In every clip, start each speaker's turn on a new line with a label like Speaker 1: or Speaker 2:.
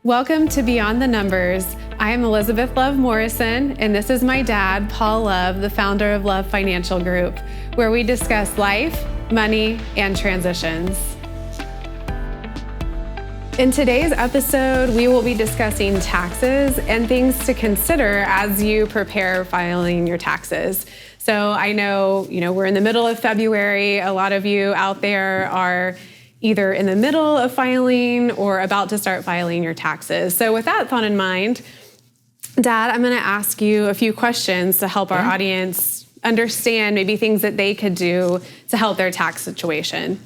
Speaker 1: Welcome to Beyond the Numbers. I am Elizabeth Love Morrison, and this is my dad, Paul Love, the founder of Love Financial Group, where we discuss life, money, and transitions. In today's episode, we will be discussing taxes and things to consider as you prepare filing your taxes. So I know, we're in the middle of February. A lot of you out there are either in the middle of filing or about to start filing your taxes. So with that thought in mind, Dad, I'm going to ask you a few questions to help our audience understand maybe things that they could do to help their tax situation.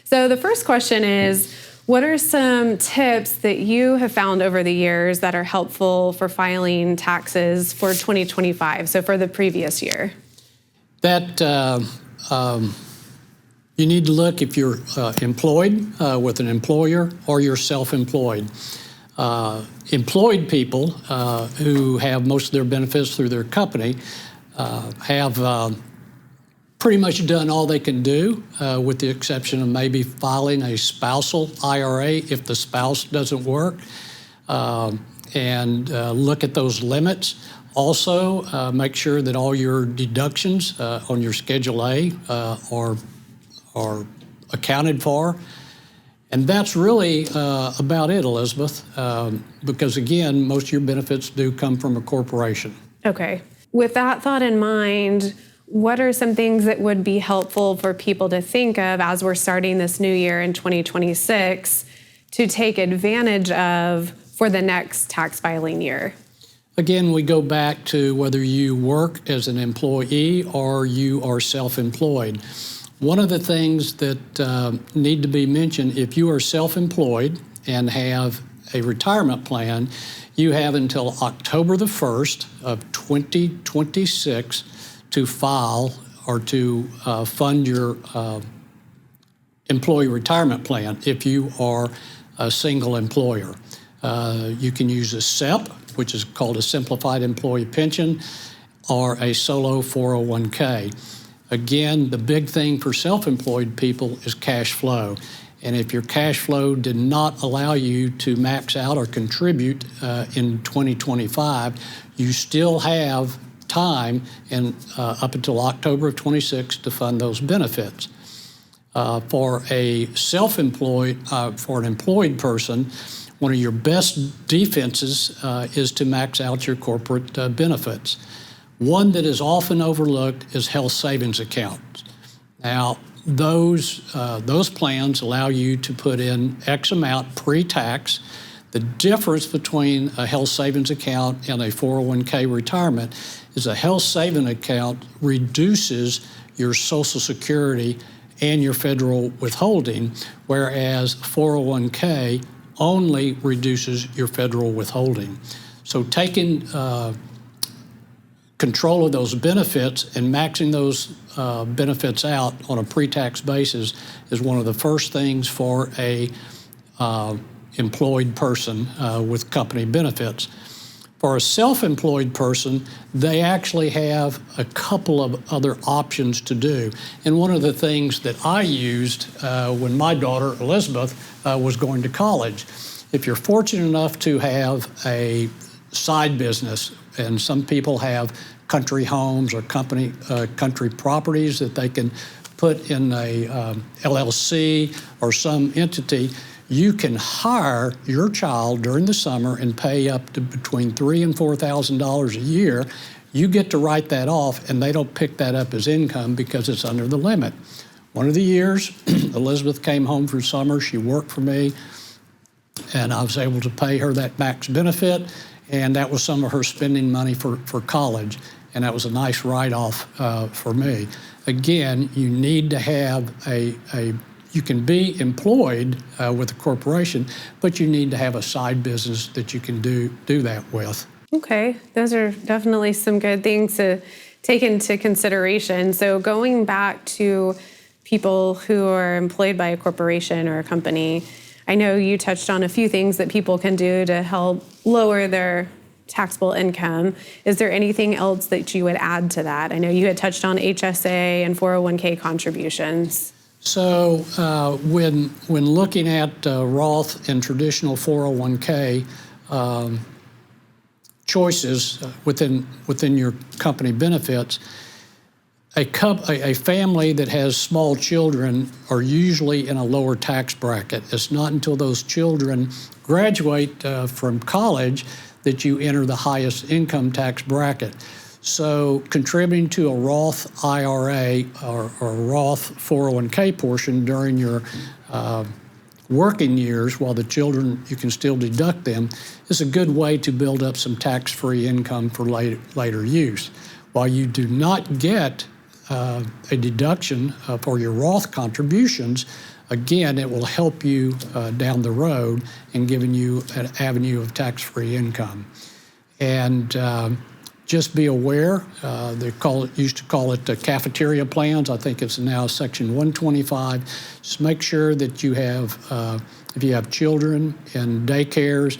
Speaker 1: So the first question is, what are some tips that you have found over the years that are helpful for filing taxes for 2025, so for the previous year?
Speaker 2: You need to look if you're employed with an employer or you're self-employed. Employed people who have most of their benefits through their company have pretty much done all they can do, with the exception of maybe filing a spousal IRA if the spouse doesn't work, and look at those limits. Also, make sure that all your deductions on your Schedule A are accounted for. And that's really about it, Elizabeth, because again, most of your benefits do come from a corporation.
Speaker 1: Okay. With that thought in mind, what are some things that would be helpful for people to think of as we're starting this new year in 2026 to take advantage of for the next tax filing year?
Speaker 2: Again, we go back to whether you work as an employee or you are self-employed. One of the things that need to be mentioned, if you are self-employed and have a retirement plan, you have until October the 1st of 2026 to file or to fund your employee retirement plan if you are a single employer. You can use a SEP, which is called a Simplified Employee Pension, or a solo 401k. Again, the big thing for self-employed people is cash flow. And if your cash flow did not allow you to max out or contribute in 2025, you still have time up until October of 26 to fund those benefits. For a self-employed, for an employed person, one of your best defenses is to max out your corporate benefits. One that is often overlooked is health savings accounts. Now, those plans allow you to put in X amount pre-tax. The difference between a health savings account and a 401k retirement is a health savings account reduces your Social Security and your federal withholding, whereas 401k only reduces your federal withholding. So taking control of those benefits and maxing those benefits out on a pre-tax basis is one of the first things for a employed person with company benefits. For a self-employed person, they actually have a couple of other options to do. And one of the things that I used when my daughter, Elizabeth, was going to college, if you're fortunate enough to have a side business, and some people have country homes or country properties that they can put in a LLC or some entity, you can hire your child during the summer and pay up to between $3,000 and $4,000 a year. You get to write that off, and they don't pick that up as income because it's under the limit. One of the years, Elizabeth came home for summer. She worked for me, and I was able to pay her that max benefit, and that was some of her spending money for college, and that was a nice write-off for me. Again, you need to have you can be employed with a corporation, but you need to have a side business that you can do that with.
Speaker 1: Okay, those are definitely some good things to take into consideration. So going back to people who are employed by a corporation or a company, I know you touched on a few things that people can do to help lower their taxable income. Is there anything else that you would add to that? I know you had touched on HSA and 401k contributions.
Speaker 2: So when looking at Roth and traditional 401k choices within your company benefits, a family that has small children are usually in a lower tax bracket. It's not until those children graduate from college that you enter the highest income tax bracket. So contributing to a Roth IRA or Roth 401k portion during your working years while the children, you can still deduct them, is a good way to build up some tax-free income for later use. While you do not get a deduction for your Roth contributions, again, it will help you down the road in giving you an avenue of tax-free income. And just be aware, used to call it cafeteria plans. I think it's now Section 125. Just make sure that you have, if you have children in daycares,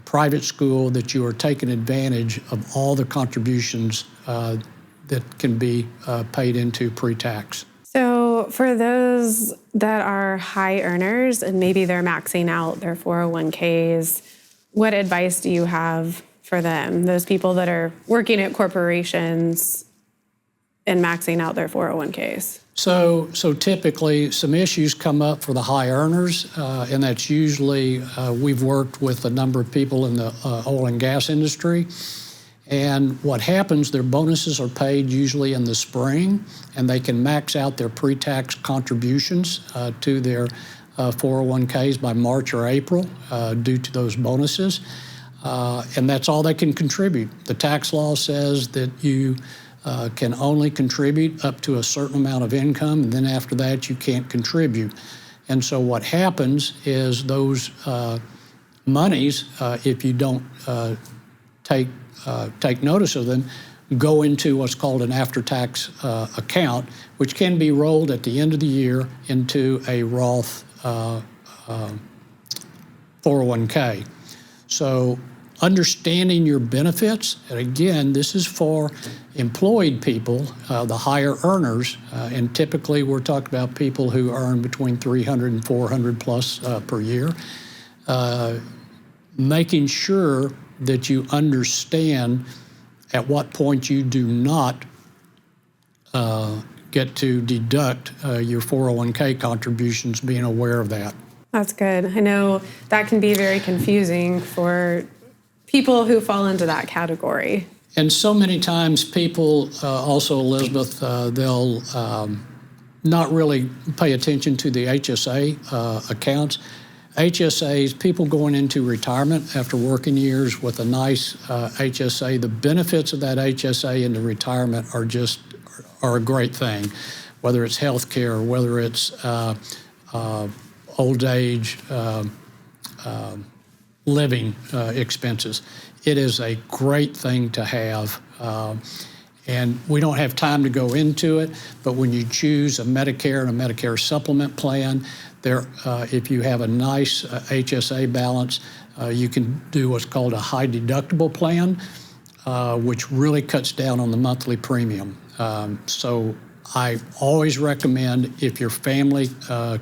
Speaker 2: private school, that you are taking advantage of all the contributions that can be paid into pre-tax.
Speaker 1: So for those that are high earners and maybe they're maxing out their 401ks, what advice do you have for them, those people that are working at corporations and maxing out their 401ks?
Speaker 2: So typically some issues come up for the high earners, and that's usually, we've worked with a number of people in the oil and gas industry. And what happens, their bonuses are paid usually in the spring, and they can max out their pre-tax contributions to their 401ks by March or April due to those bonuses. And that's all they can contribute. The tax law says that you can only contribute up to a certain amount of income, and then after that you can't contribute. And so what happens is those monies, if you don't take notice of them, go into what's called an after-tax account, which can be rolled at the end of the year into a Roth 401k. So understanding your benefits, and again, this is for employed people, the higher earners, and typically we're talking about people who earn between 300 and 400 plus per year, making sure that you understand at what point you do not get to deduct your 401k contributions, being aware of that.
Speaker 1: That's good. I know that can be very confusing for people who fall into that category.
Speaker 2: And so many times people also, Elizabeth, they'll not really pay attention to the HSA accounts. HSAs, people going into retirement after working years with a nice HSA, the benefits of that HSA into retirement are a great thing, whether it's health care, whether it's old age living expenses. It is a great thing to have. And we don't have time to go into it, but when you choose a Medicare and a Medicare supplement plan, if you have a nice HSA balance, you can do what's called a high deductible plan, which really cuts down on the monthly premium. So I always recommend, if your family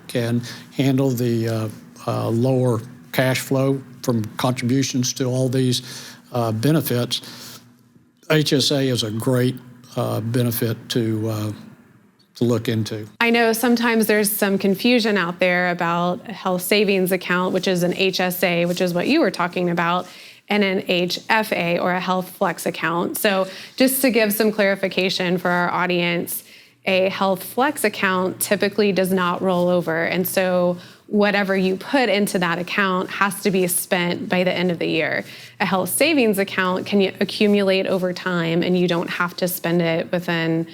Speaker 2: can handle the lower cash flow from contributions to all these benefits, HSA is a great benefit to look into.
Speaker 1: I know sometimes there's some confusion out there about a health savings account, which is an HSA, which is what you were talking about, and an HFA, or a health flex account. So just to give some clarification for our audience, a health flex account typically does not roll over. And so whatever you put into that account has to be spent by the end of the year. A health savings account can accumulate over time, and you don't have to spend it within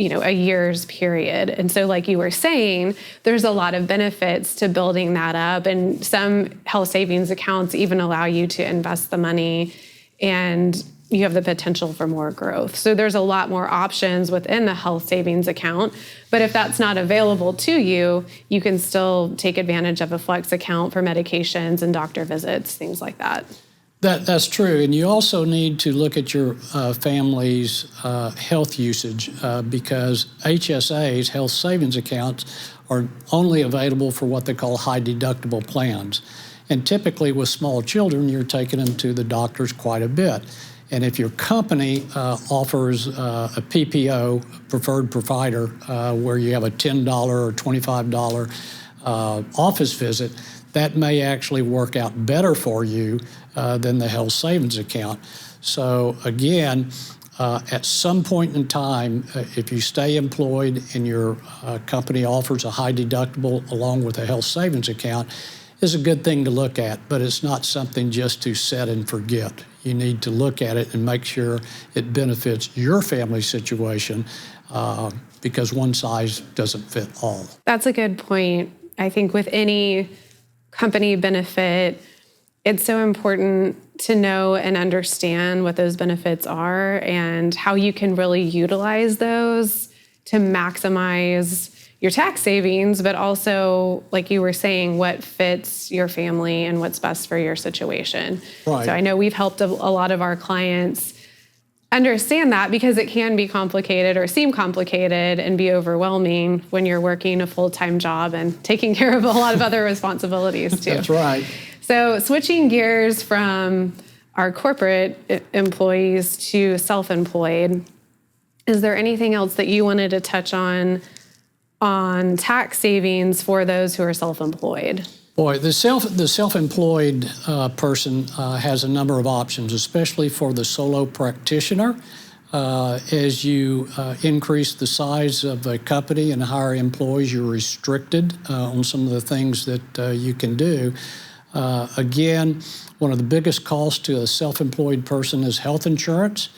Speaker 1: a year's period. And so like you were saying, there's a lot of benefits to building that up. And some health savings accounts even allow you to invest the money, and you have the potential for more growth. So there's a lot more options within the health savings account. But if that's not available to you, you can still take advantage of a flex account for medications and doctor visits, things like that.
Speaker 2: That's true, and you also need to look at your family's health usage because HSAs, health savings accounts, are only available for what they call high deductible plans. And typically with small children, you're taking them to the doctors quite a bit. And if your company offers a PPO, preferred provider, where you have a $10 or $25 office visit, that may actually work out better for you than the health savings account. So again, at some point in time, if you stay employed and your company offers a high deductible along with a health savings account, is a good thing to look at, but it's not something just to set and forget. You need to look at it and make sure it benefits your family situation because one size doesn't fit all.
Speaker 1: That's a good point. I think with any company benefit, it's so important to know and understand what those benefits are and how you can really utilize those to maximize your tax savings, but also, like you were saying, what fits your family and what's best for your situation.
Speaker 2: Right.
Speaker 1: So I know we've helped a lot of our clients understand that because it can be complicated or seem complicated and be overwhelming when you're working a full-time job and taking care of a lot of other responsibilities too.
Speaker 2: That's right.
Speaker 1: So switching gears from our corporate employees to self-employed, is there anything else that you wanted to touch on tax savings for those who are self-employed?
Speaker 2: Boy, the self-employed person has a number of options, especially for the solo practitioner. As you increase the size of a company and hire employees, you're restricted on some of the things that you can do. Again, one of the biggest costs to a self-employed person is health insurance.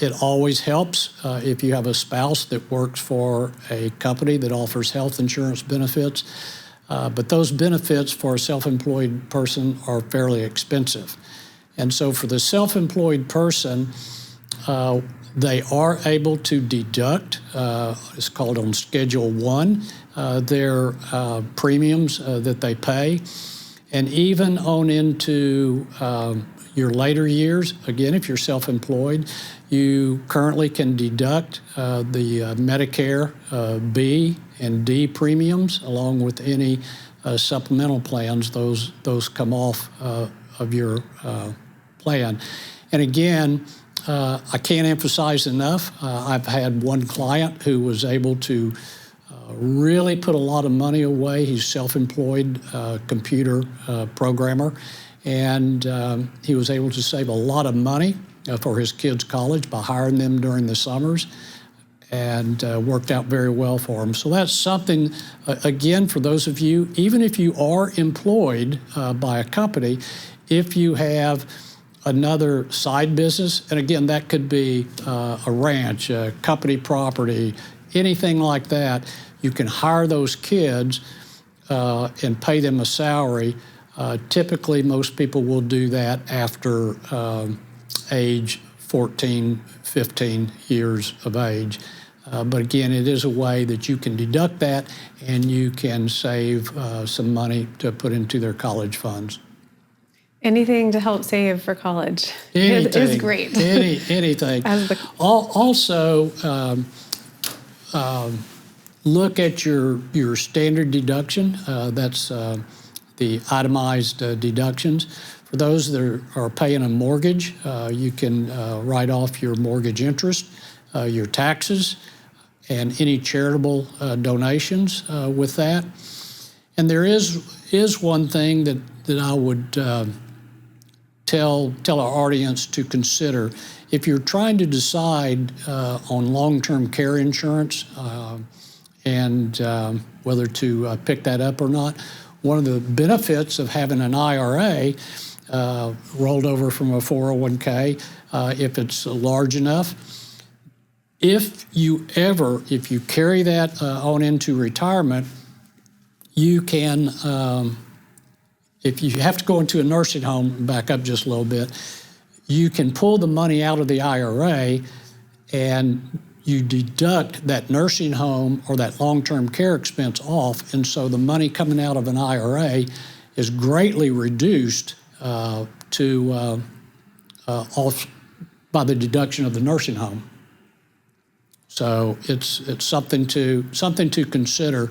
Speaker 2: It always helps if you have a spouse that works for a company that offers health insurance benefits. But those benefits for a self-employed person are fairly expensive. And so for the self-employed person, they are able to deduct, it's called on Schedule 1, their premiums that they pay. And even on into your later years, again, if you're self-employed, you currently can deduct the Medicare B and D premiums along with any supplemental plans. Those come off of your plan. And again, I can't emphasize enough, I've had one client who was able to really put a lot of money away. He's self-employed computer programmer, and he was able to save a lot of money for his kids' college by hiring them during the summers, and worked out very well for him. So that's something, again, for those of you, even if you are employed by a company, if you have another side business, and again, that could be a ranch, a company property, anything like that, you can hire those kids and pay them a salary. Typically, most people will do that after age 14, 15 years of age. But again, it is a way that you can deduct that and you can save some money to put into their college funds.
Speaker 1: Anything to help save for college is great.
Speaker 2: Anything. Also, look at your standard deduction. That's the itemized deductions. For those that are paying a mortgage, you can write off your mortgage interest, your taxes, and any charitable donations with that. And there is one thing that I would tell our audience to consider. If you're trying to decide on long-term care insurance and whether to pick that up or not, one of the benefits of having an IRA rolled over from a 401k, if it's large enough, if you carry that on into retirement, you can, if you have to go into a nursing home, back up just a little bit, you can pull the money out of the IRA and you deduct that nursing home or that long-term care expense off, and so the money coming out of an IRA is greatly reduced to off by the deduction of the nursing home. So it's something to consider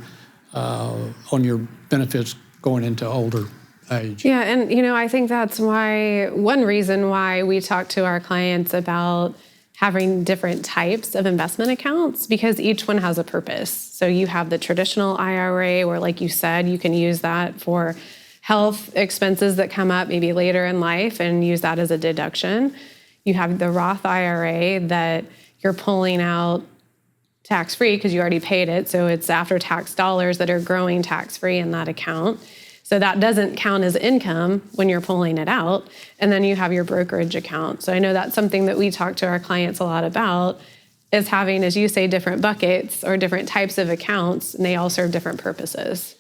Speaker 2: on your benefits going into older age.
Speaker 1: Yeah, and I think that's one reason why we talk to our clients about having different types of investment accounts, because each one has a purpose. So you have the traditional IRA where, like you said, you can use that for health expenses that come up maybe later in life and use that as a deduction. You have the Roth IRA that you're pulling out tax-free because you already paid it. So it's after-tax dollars that are growing tax-free in that account. So that doesn't count as income when you're pulling it out. And then you have your brokerage account. So I know that's something that we talk to our clients a lot about, is having, as you say, different buckets or different types of accounts, and they all serve different purposes.